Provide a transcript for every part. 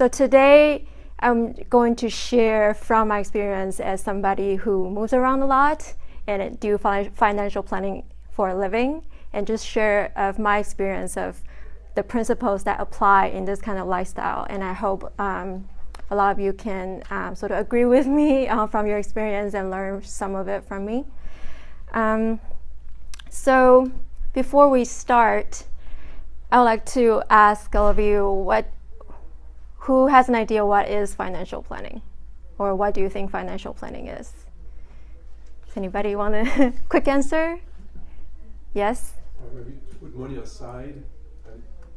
So today I'm going to share from my experience as somebody who moves around a lot and do financial planning for a living, and just share of my experience of the principles that apply in this kind of lifestyle. And I hope a lot of you can sort of agree with me from your experience and learn some of it from me. So before we start, I would like to ask all of you, who has an idea what is financial planning? Or what do you think financial planning is? Does anybody want a quick answer? Yes? Maybe to put money aside,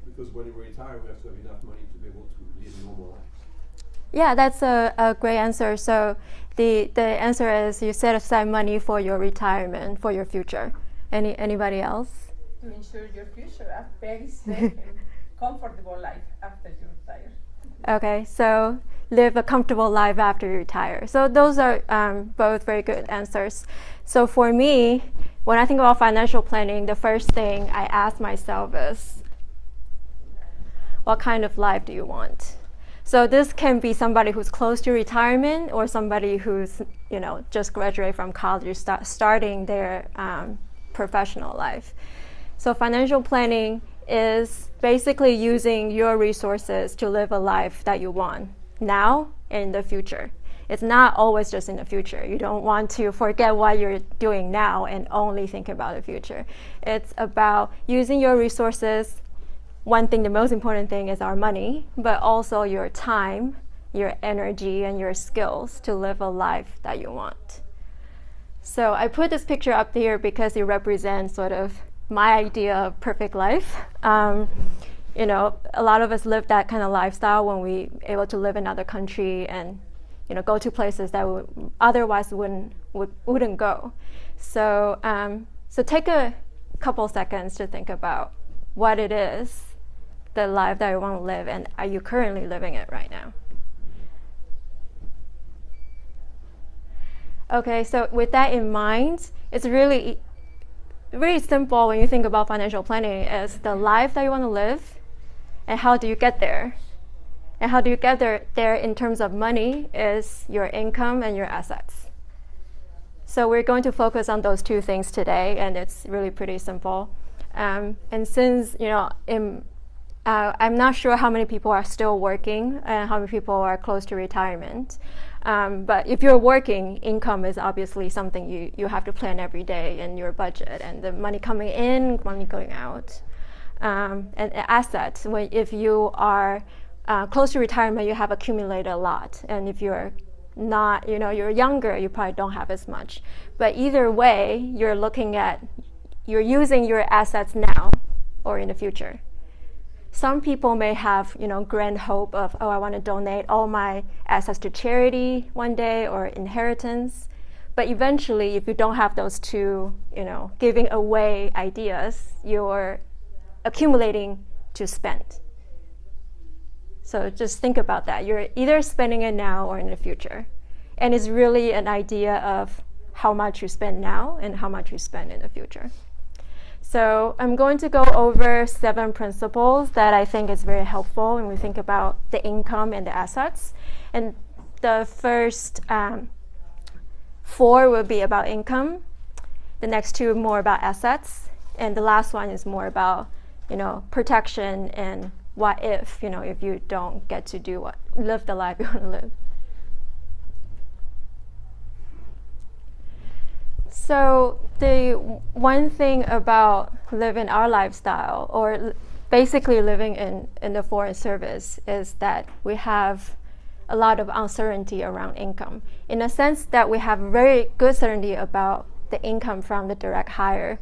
because when we retire, we have to have enough money to be able to live a normal life. Yeah, that's a great answer. So the answer is you set aside money for your retirement, for your future. Anybody else? To ensure your future a very safe and comfortable life after you retire. Okay, so live a comfortable life after you retire. So those are both very good answers. So for me, when I think about financial planning, the first thing I ask myself is, what kind of life do you want? So this can be somebody who's close to retirement, or somebody who's just graduated from college, starting their professional life. So financial planning is basically using your resources to live a life that you want now and in the future. It's not always just in the future. You don't want to forget what you're doing now and only think about the future. It's about using your resources. One thing, the most important thing is our money, but also your time, your energy, and your skills to live a life that you want. So I put this picture up here because it represents sort of my idea of perfect life. A lot of us live that kind of lifestyle when we able to live in another country and go to places that we otherwise wouldn't go. So take a couple seconds to think about what it is, the life that you want to live, and are you currently living it right now? Okay, so with that in mind, it's really simple when you think about financial planning as the life that you want to live, and how do you get there? And how do you get there in terms of money is your income and your assets. So we're going to focus on those two things today, and it's really pretty simple. And since, I'm not sure how many people are still working and how many people are close to retirement. But if you're working, income is obviously something you have to plan every day in your budget, and the money coming in, money going out. And assets, if you are close to retirement, you have accumulated a lot. And if you're not, you're younger, you probably don't have as much. But either way, you're using your assets now or in the future. Some people may have, grand hope of, I want to donate all my assets to charity one day or inheritance. But eventually, if you don't have those two, giving away ideas, you're accumulating to spend. So just think about that. You're either spending it now or in the future. And it's really an idea of how much you spend now and how much you spend in the future. So I'm going to go over 7 principles that I think is very helpful when we think about the income and the assets. And the first 4 will be about income. The next 2 more about assets. And the last one is more about, protection and what if you don't get to live the life you want to live. So the one thing about living our lifestyle, or basically living in the foreign service, is that we have a lot of uncertainty around income, in a sense that we have very good certainty about the income from the direct hire.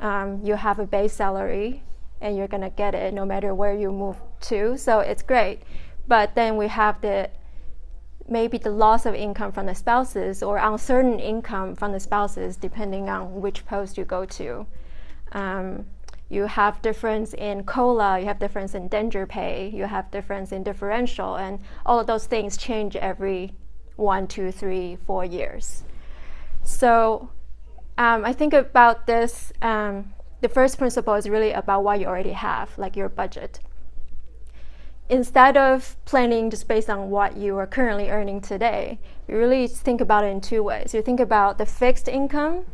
You have a base salary and you're going to get it no matter where you move to, so it's great. But then we have maybe the loss of income from the spouses, or uncertain income from the spouses, depending on which post you go to. You have difference in COLA, you have difference in danger pay, you have difference in differential, and all of those things change every 1, 2, 3, 4 years. So I think about this, the first principle is really about what you already have, like your budget. instead of planning just based on what you are currently earning today, you really think about it in two ways. You think about the fixed income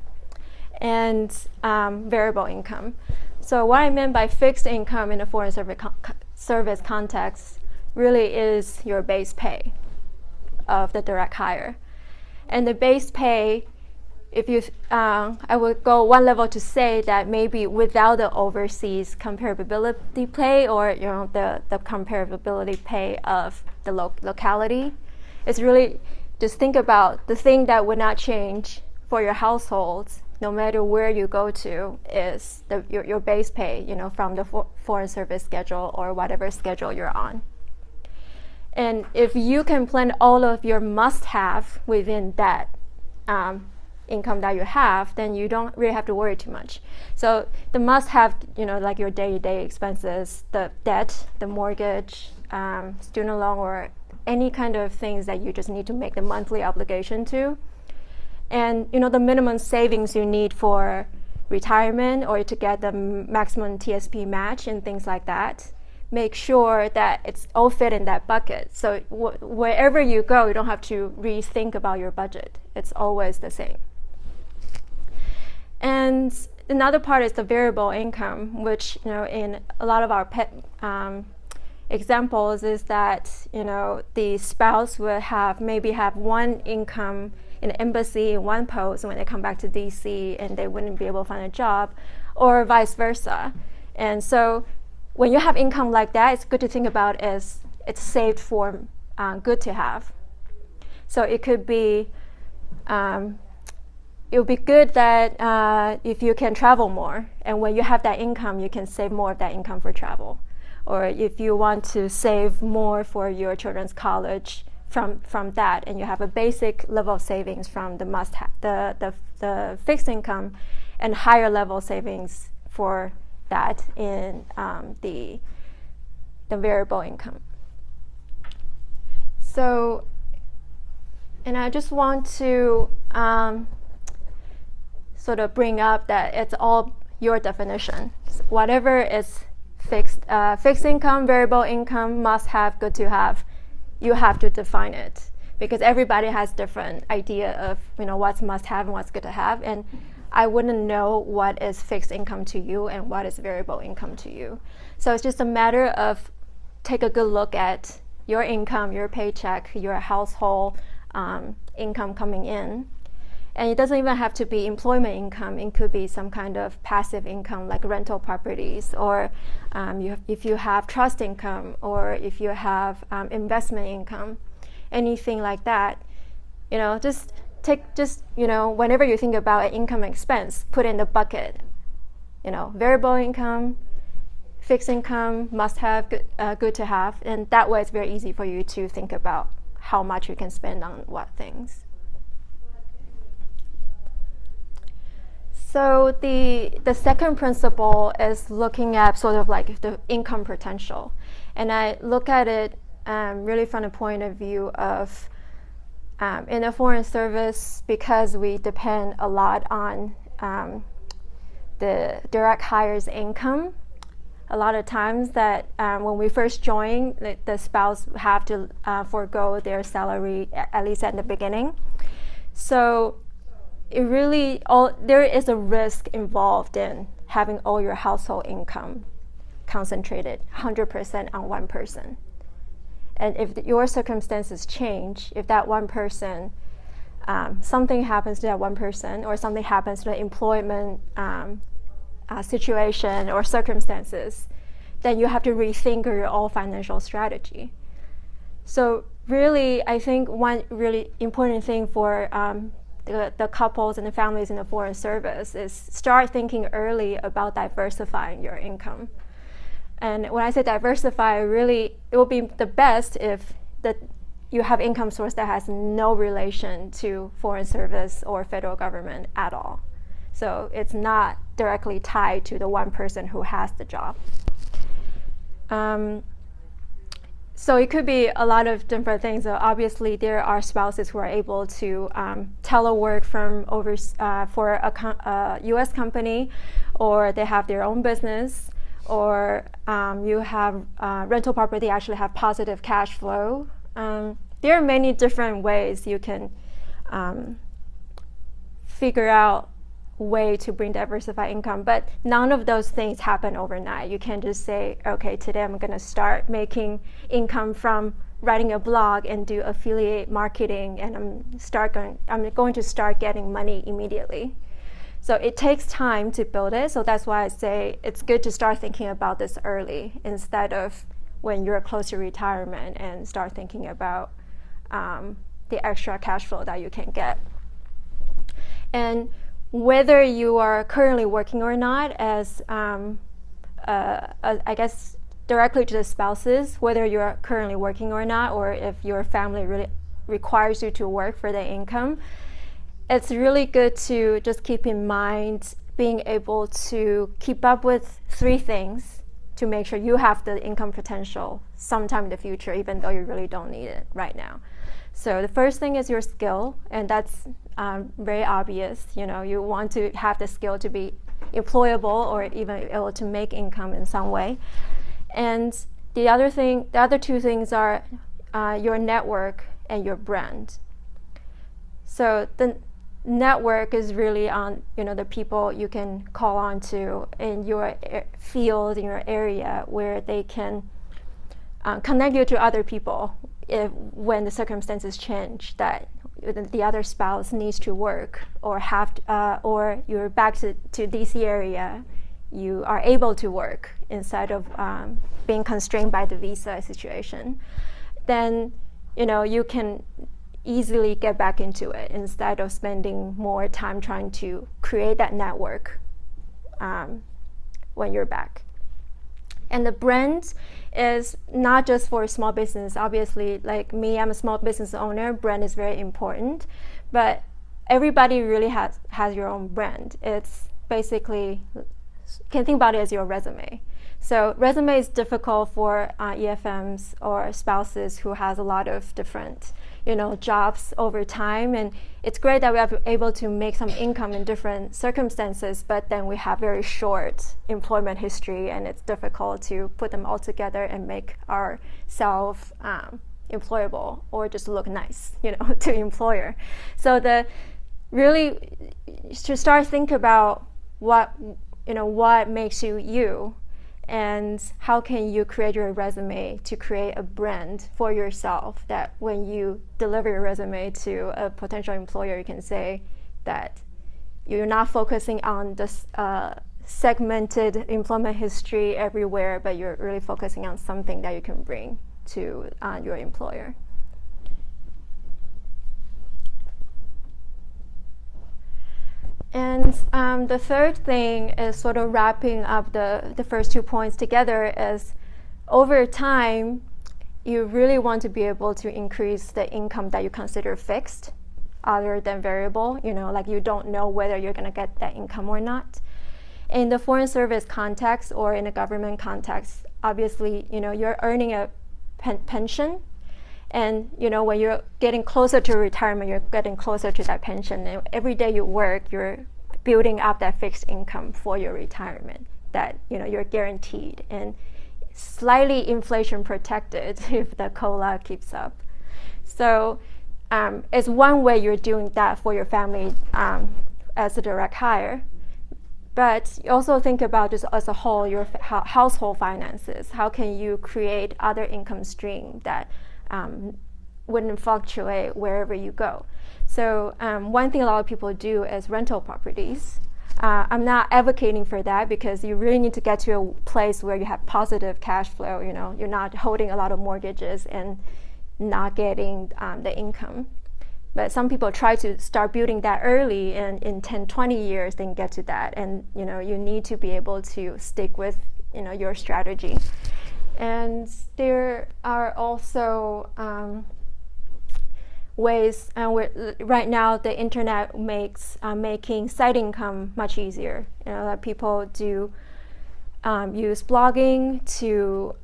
and variable income. So what I meant by fixed income in a foreign service context really is your base pay of the direct hire. And the base pay, if you, I would go one level to say that maybe without the overseas comparability pay, or the comparability pay of the locality, it's really just think about the thing that would not change for your households, no matter where you go to, is your base pay, from the foreign service schedule or whatever schedule you're on. And if you can plan all of your must-have within that income that you have, then you don't really have to worry too much. So the must-have, like your day-to-day expenses, the debt, the mortgage, student loan, or any kind of things that you just need to make the monthly obligation to. And the minimum savings you need for retirement or to get the maximum TSP match and things like that. Make sure that it's all fit in that bucket. So wherever you go, you don't have to rethink about your budget. It's always the same. And another part is the variable income, which in a lot of our examples is that the spouse will maybe have one income in the embassy in one post when they come back to DC, and they wouldn't be able to find a job, or vice versa. And so when you have income like that, it's good to think about as it's saved for good to have. So it could be, it would be good that if you can travel more, and when you have that income, you can save more of that income for travel. Or if you want to save more for your children's college from that, and you have a basic level of savings from the must-have, the fixed income, and higher level savings for that in the variable income. So, and I just want to sort of bring up that it's all your definition. Whatever is fixed income, variable income, must have, good to have, you have to define it, because everybody has different idea of what's must have and what's good to have, and I wouldn't know what is fixed income to you and what is variable income to you. So it's just a matter of take a good look at your income, your paycheck, your household income coming in. And it doesn't even have to be employment income. It could be some kind of passive income like rental properties, or if you have trust income, or if you have investment income, anything like that. Whenever you think about an income expense, put in the bucket, variable income, fixed income, must have, good to have, and that way it's very easy for you to think about how much you can spend on what things. So the second principle is looking at sort of like the income potential, and I look at it really from the point of view of in a foreign service, because we depend a lot on the direct hires income. A lot of times that when we first join, the spouse have to forego their salary, at least at the beginning. So it really, there is a risk involved in having all your household income concentrated 100% on one person. And if your circumstances change, if that one person, something happens to that one person, or something happens to the employment situation or circumstances, then you have to rethink your whole financial strategy. So really, I think one really important thing for the couples and the families in the foreign service is start thinking early about diversifying your income. And when I say diversify, really, it will be the best if you have income source that has no relation to foreign service or federal government at all. So it's not directly tied to the one person who has the job. So it could be a lot of different things. Obviously, there are spouses who are able to telework from for a U.S. company, or they have their own business, or you have rental property actually have positive cash flow. There are many different ways you can figure out way to bring diversified income, but none of those things happen overnight. You can't just say, okay, today I'm going to start making income from writing a blog and do affiliate marketing, and I'm going to start getting money immediately. So it takes time to build it. So that's why I say it's good to start thinking about this early instead of when you're close to retirement and start thinking about the extra cash flow that you can get. And whether you are currently working or not, as I guess directly to the spouses, whether you're currently working or not, or if your family really requires you to work for the income, it's really good to just keep in mind being able to keep up with 3 things to make sure you have the income potential sometime in the future, even though you really don't need it right now. So the first thing is your skill, and that's very obvious. You know, you want to have the skill to be employable or even able to make income in some way. And the other 2 things are your network and your brand. So the network is really on, the people you can call on to in your field, in your area, where they can connect you to other people when the circumstances change, that the other spouse needs to work or or you're back to DC area, you are able to work instead of being constrained by the visa situation. Then you can easily get back into it instead of spending more time trying to create that network when you're back. And the brand is not just for small business. Obviously, like me, I'm a small business owner. Brand is very important, but everybody really has your own brand. It's basically, can think about it as your resume. So resume is difficult for EFMs or spouses who has a lot of different jobs over time, and it's great that we are able to make some income in different circumstances, but then we have very short employment history, and it's difficult to put them all together and make ourselves employable or just look nice to employer. So really to start think about what makes you you, and how can you create your resume to create a brand for yourself, that when you deliver your resume to a potential employer, you can say that you're not focusing on this segmented employment history everywhere, but you're really focusing on something that you can bring to your employer. And the third thing is sort of wrapping up the first 2 points together, is over time, you really want to be able to increase the income that you consider fixed other than variable, like you don't know whether you're going to get that income or not. In the foreign service context or in a government context, obviously, you're earning a pension. And when you're getting closer to retirement, you're getting closer to that pension. And every day you work, you're building up that fixed income for your retirement that you're guaranteed and slightly inflation protected if the COLA keeps up. So it's one way you're doing that for your family as a direct hire. But you also think about just as a whole your household finances. How can you create other income stream that wouldn't fluctuate wherever you go? So one thing a lot of people do is rental properties. I'm not advocating for that, because you really need to get to a place where you have positive cash flow. You're not holding a lot of mortgages and not getting the income. But some people try to start building that early, and in 10, 20 years they can get to that. And you need to be able to stick with your strategy. And there are also ways, and right now the internet makes making side income much easier. That people do use blogging to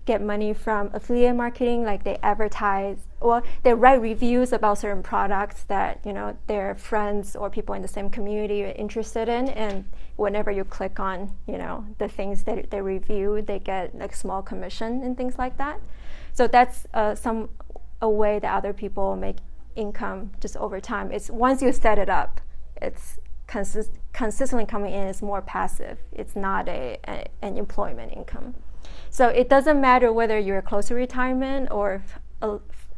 get money from affiliate marketing, like they advertise or they write reviews about certain products that their friends or people in the same community are interested in, and whenever you click on the things that they review, they get like small commission and things like that. So that's a way that other people make income just over time. It's once you set it up, it's consistently coming in. It's more passive. It's not an employment income. So it doesn't matter whether you're close to retirement or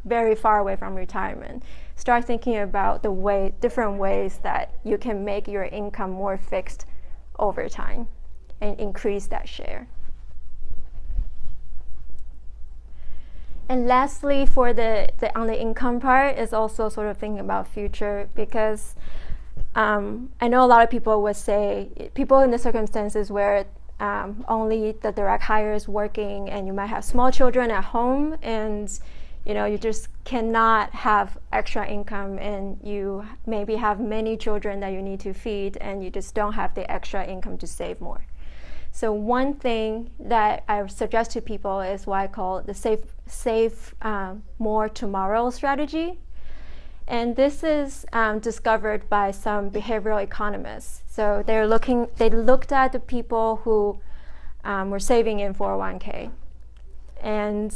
very far away from retirement. Start thinking about different ways that you can make your income more fixed over time and increase that share. And lastly, for the on the income part, is also sort of thinking about future, because I know a lot of people would say, people in the circumstances where only the direct hire is working and you might have small children at home, and you just cannot have extra income, and you maybe have many children that you need to feed, and you just don't have the extra income to save more. So one thing that I suggest to people is what I call the save more tomorrow strategy. And this is discovered by some behavioral economists. So they looked at the people who were saving in 401k. And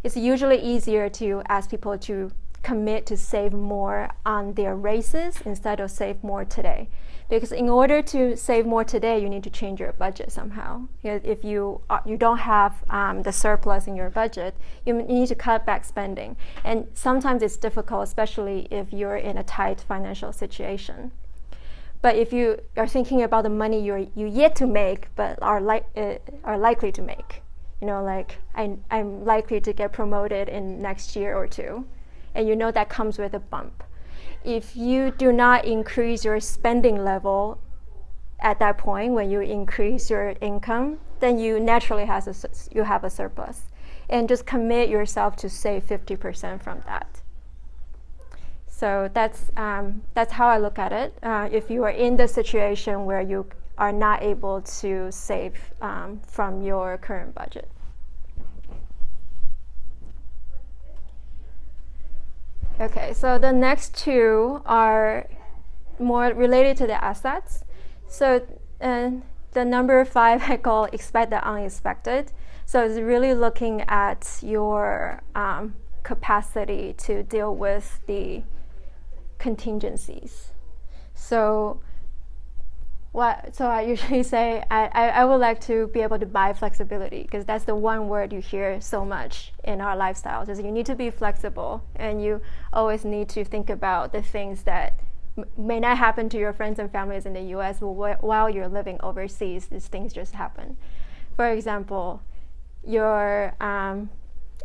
it's usually easier to ask people to commit to save more on their races instead of save more today. Because in order to save more today, you need to change your budget somehow. If you don't have the surplus in your budget, you need to cut back spending. And sometimes it's difficult, especially if you're in a tight financial situation. But if you are thinking about the money you yet to make, but are likely to make, like I'm likely to get promoted in next year or two, and that comes with a bump. If you do not increase your spending level at that point when you increase your income, then you naturally have a surplus. And just commit yourself to save 50% from that. So that's how I look at it. If you are in the situation where you are not able to save from your current budget. Okay, so the next two are more related to the assets. So the number 5 I call expect the unexpected. So it's really looking at your capacity to deal with the contingencies. So I usually say I would like to be able to buy flexibility, because that's the one word you hear so much in our lifestyles, is you need to be flexible, and you always need to think about the things that may not happen to your friends and families in the US, but while you're living overseas, these things just happen. For example, your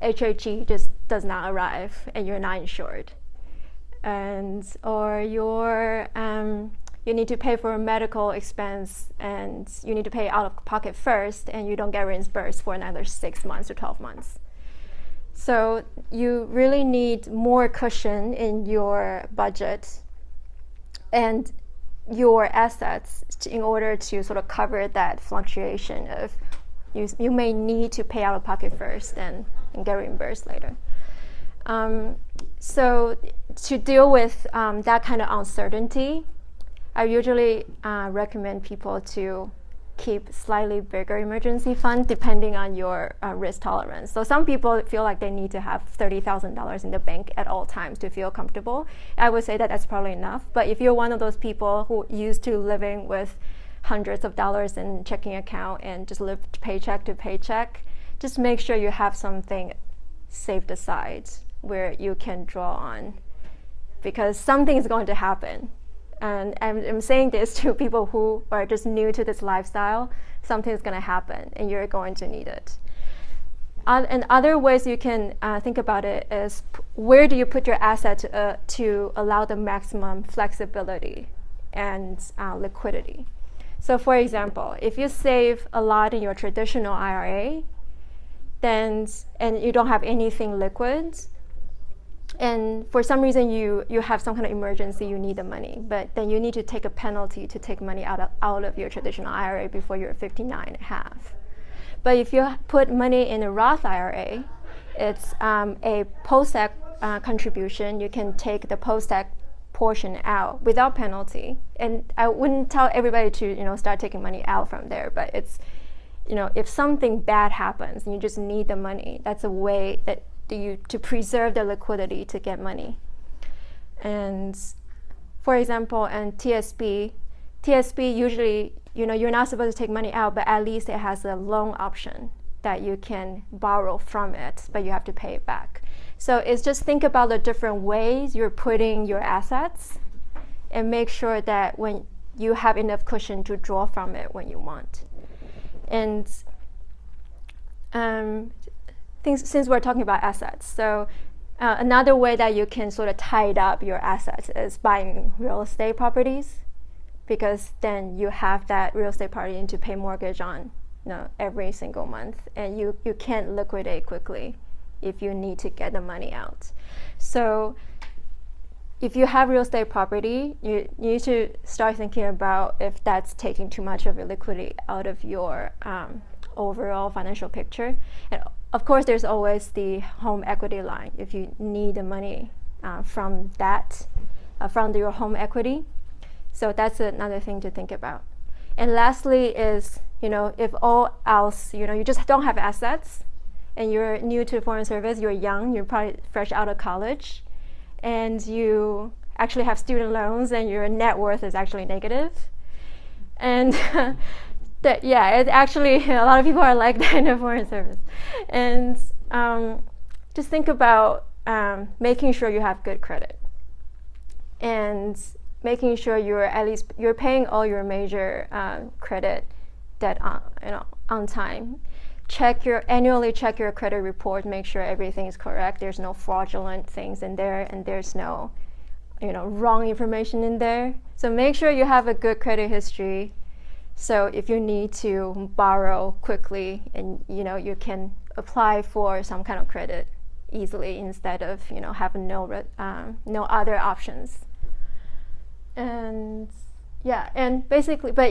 HHE just does not arrive and you're not insured, or your you need to pay for a medical expense and you need to pay out of pocket first, and you don't get reimbursed for another 6 months or 12 months. So you really need more cushion in your budget and your assets in order to sort of cover that fluctuation of you may need to pay out of pocket first and get reimbursed later. So to deal with that kind of uncertainty, I usually recommend people to keep slightly bigger emergency fund depending on your risk tolerance. So some people feel like they need to have $30,000 in the bank at all times to feel comfortable. I would say that that's probably enough. But if you're one of those people who used to living with hundreds of dollars in checking account and just live paycheck to paycheck, just make sure you have something saved aside where you can draw on, because something is going to happen. And I'm saying this to people who are just new to this lifestyle. Something's going to happen and you're going to need it. And other ways you can think about it is, where do you put your asset to allow the maximum flexibility and liquidity? So for example, if you save a lot in your traditional IRA, and you don't have anything liquid, and for some reason you have some kind of emergency, you need the money, but then you need to take a penalty to take money out of your traditional IRA before you're 59 and a half. But if you put money in a Roth IRA, it's a post-tax contribution. You can take the post-tax portion out without penalty. And I wouldn't tell everybody to start taking money out from there, but it's if something bad happens and you just need the money, that's a way that to preserve the liquidity to get money. And for example, and TSB usually you're not supposed to take money out, but at least it has a loan option that you can borrow from it, but you have to pay it back. So it's just think about the different ways you're putting your assets and make sure that when you have enough cushion to draw from it when you want. And since we're talking about assets, so another way that you can sort of tide up your assets is buying real estate properties, because then you have that real estate property to pay mortgage on every single month, and you can't liquidate quickly if you need to get the money out. So if you have real estate property, you need to start thinking about if that's taking too much of your liquidity out of your overall financial picture. And of course, there's always the home equity line if you need the money from your home equity. So that's another thing to think about. And lastly is, if all else, you just don't have assets and you're new to the Foreign Service, you're young, you're probably fresh out of college, and you actually have student loans and your net worth is actually negative. And it's actually, a lot of people are like that in the Foreign Service. And just think about making sure you have good credit and making sure you're paying all your major credit debt on time. Annually check your credit report, make sure everything is correct. There's no fraudulent things in there, and there's no wrong information in there. So make sure you have a good credit history. So if you need to borrow quickly, and you can apply for some kind of credit easily instead of having no other options. And basically, but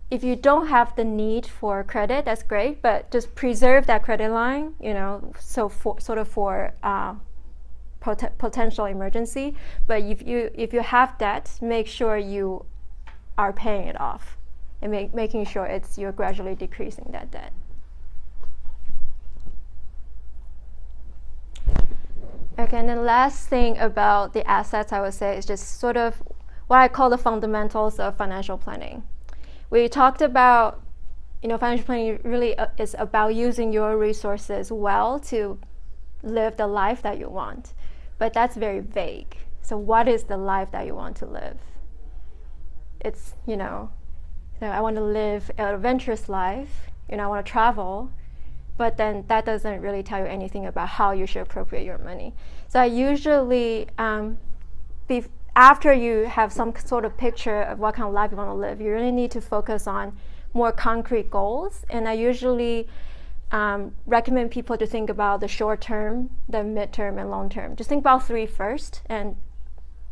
if you don't have the need for credit, that's great, but just preserve that credit line, so for potential emergency. But if you have debt, make sure you are paying it off and making sure you're gradually decreasing that debt. Okay, and the last thing about the assets I would say is just sort of what I call the fundamentals of financial planning. We talked about, financial planning really is about using your resources well to live the life that you want. But that's very vague. So what is the life that you want to live? It's, so I want to live an adventurous life, I want to travel, but then that doesn't really tell you anything about how you should appropriate your money. So I usually, after you have some sort of picture of what kind of life you want to live, you really need to focus on more concrete goals. And I usually recommend people to think about the short term, the mid-term, and long term. Just think about 3 first, and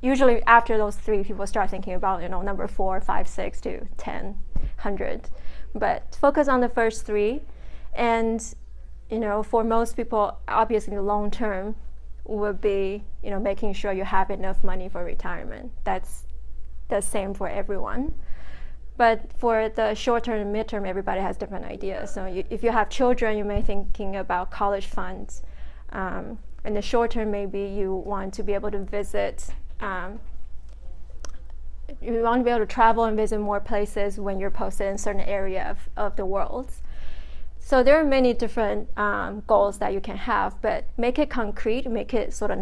usually after those 3, people start thinking about number 4, 5, 6 to 10, 100. But focus on the first 3, and for most people, obviously the long term would be making sure you have enough money for retirement. That's the same for everyone. But for the short term and mid term, everybody has different ideas. So if you have children, you may be thinking about college funds. In the short term, maybe you want to be able to visit. You want to be able to travel and visit more places when you're posted in a certain area of the world. So there are many different goals that you can have, but make it concrete, make it sort of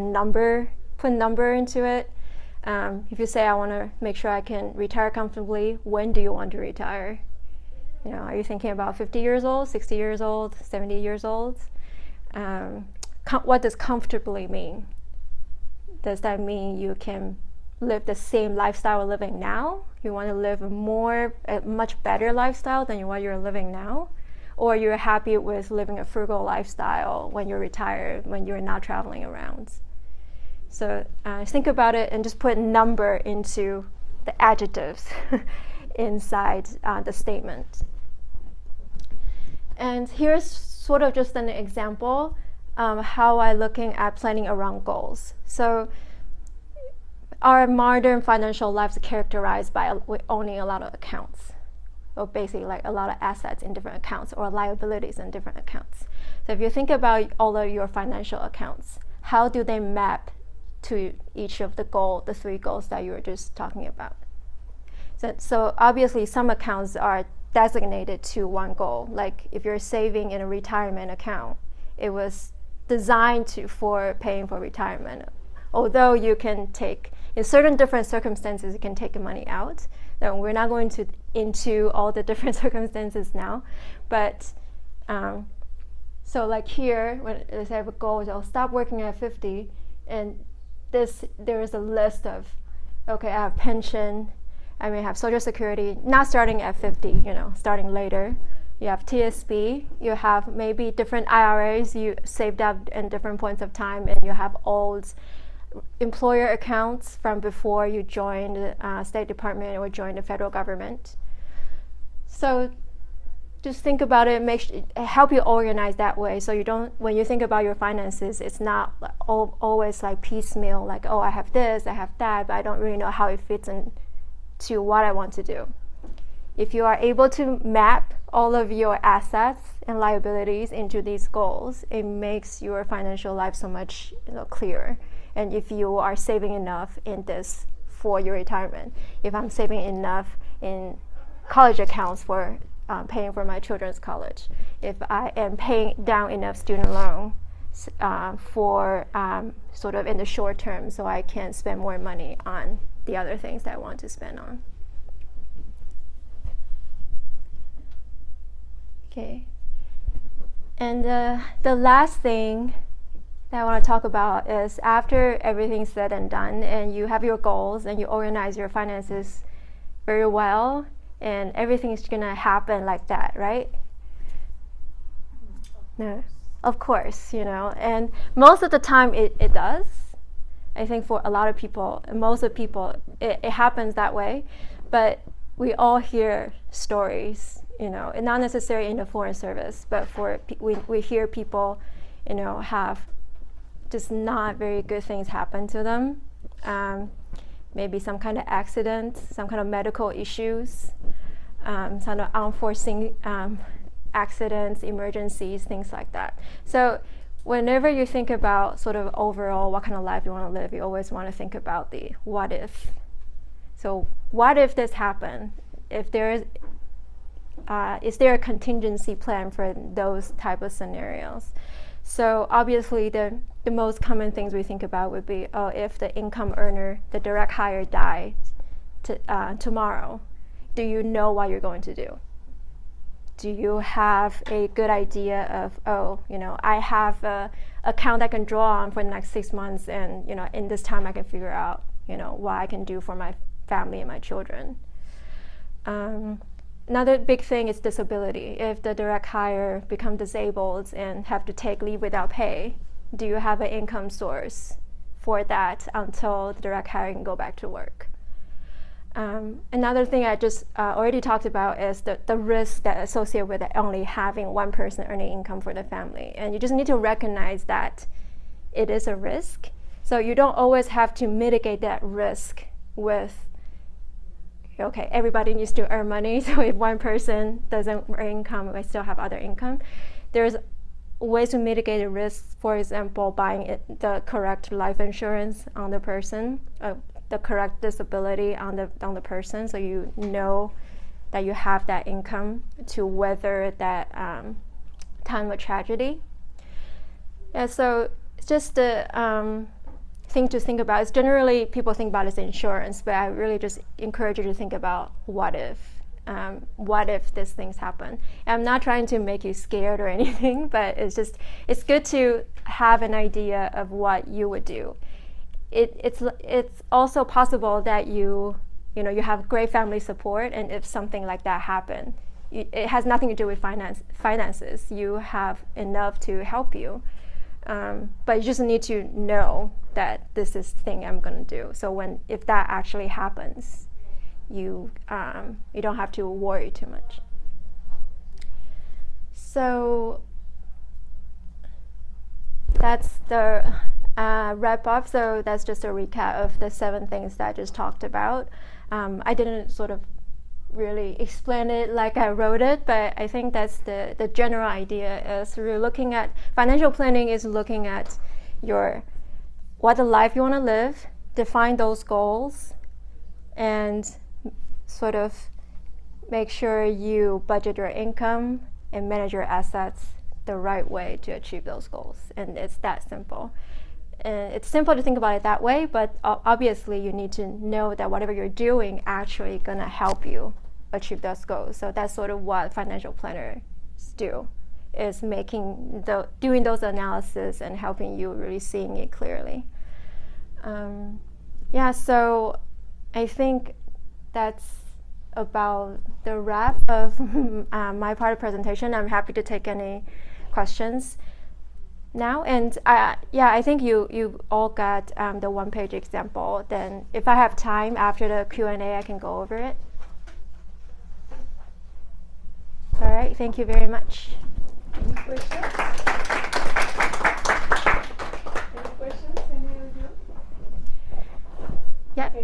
put number into it. If you say, I want to make sure I can retire comfortably, when do you want to retire? Are you thinking about 50 years old, 60 years old, 70 years old? What does comfortably mean? Does that mean you can live the same lifestyle you're living now? You want to live a much better lifestyle than what you're living now? Or you're happy with living a frugal lifestyle when you're retired, when you're not traveling around? So think about it and just put number into the adjectives inside the statement. And here's sort of just an example how I'm looking at planning around goals. So our modern financial lives are characterized by owning a lot of accounts, or basically like a lot of assets in different accounts or liabilities in different accounts. So if you think about all of your financial accounts, how do they map to each of the 3 goals that you were just talking about? So obviously some accounts are designated to one goal. Like if you're saving in a retirement account, it was designed for paying for retirement. Although you can take, in certain different circumstances, you can take the money out. Now, we're not going into all the different circumstances now, but so like here, when I have a goal, I'll stop working at 50, and there is a list of, okay, I have pension, I may have Social Security, not starting at 50, starting later. You have TSB, you have maybe different IRAs you saved up in different points of time, and you have old employer accounts from before you joined the State Department or joined the federal government. So just think about it, help you organize that way, so you don't, when you think about your finances, it's not always like piecemeal, like, oh, I have this, I have that, but I don't really know how it fits into what I want to do. If you are able to map all of your assets and liabilities into these goals, it makes your financial life so much clearer. And if you are saving enough in this for your retirement, if I'm saving enough in college accounts for paying for my children's college, if I am paying down enough student loan for sort of in the short term, so I can spend more money on the other things that I want to spend on. Okay. And the last thing that I want to talk about is, after everything's said and done and you have your goals and you organize your finances very well and everything's gonna happen like that, right? No, of course, and most of the time it does. I think for a lot of people, most of the people, it happens that way, but we all hear stories, and not necessarily in the foreign service, but we hear people, have just not very good things happen to them. Maybe some kind of accident, some kind of medical issues, some of unforeseen accidents, emergencies, things like that. So whenever you think about sort of overall what kind of life you want to live, you always want to think about the what if. So what if this happened? Is there a contingency plan for those type of scenarios? So obviously the most common things we think about would be, if the income earner, the direct hire, dies tomorrow, do you know what you're going to do? Do you have a good idea of, I have an account I can draw on for the next 6 months, and in this time I can figure out what I can do for my family and my children. Another big thing is disability. If the direct hire become disabled and have to take leave without pay, do you have an income source for that until the direct hire can go back to work? Another thing I just already talked about is the risk that associated with only having one person earning income for the family. And you just need to recognize that it is a risk. So you don't always have to mitigate that risk with, okay, everybody needs to earn money, so if one person doesn't earn income, we still have other income. There's ways to mitigate the risks, for example, buying the correct life insurance on the person, the correct disability on the person, so you know that you have that income to weather that time of tragedy. And so it's just the thing to think about is, generally people think about it as insurance, but I really just encourage you to think about what if these things happen. And I'm not trying to make you scared or anything, but it's good to have an idea of what you would do. It's also possible that you have great family support, and if something like that happens, it has nothing to do with finances. You have enough to help you, but you just need to know that this is the thing I'm going to do. So if that actually happens, you don't have to worry too much. So that's the wrap up. So that's just a recap of the 7 things that I just talked about. I didn't sort of really explain it like I wrote it, but I think that's the general idea. Is we're looking at financial planning is looking at what the life you want to live, define those goals, and sort of make sure you budget your income and manage your assets the right way to achieve those goals. And it's that simple. And it's simple to think about it that way, but obviously you need to know that whatever you're doing actually gonna help you achieve those goals. So that's sort of what financial planners do, is doing those analysis and helping you really seeing it clearly. So I think that's about the wrap of my part of the presentation. I'm happy to take any questions now. And I think you all got the 1-page example. Then if I have time after the Q&A, I can go over it. All right, thank you very much. Any questions? Any questions? Any of you? Yeah. Okay.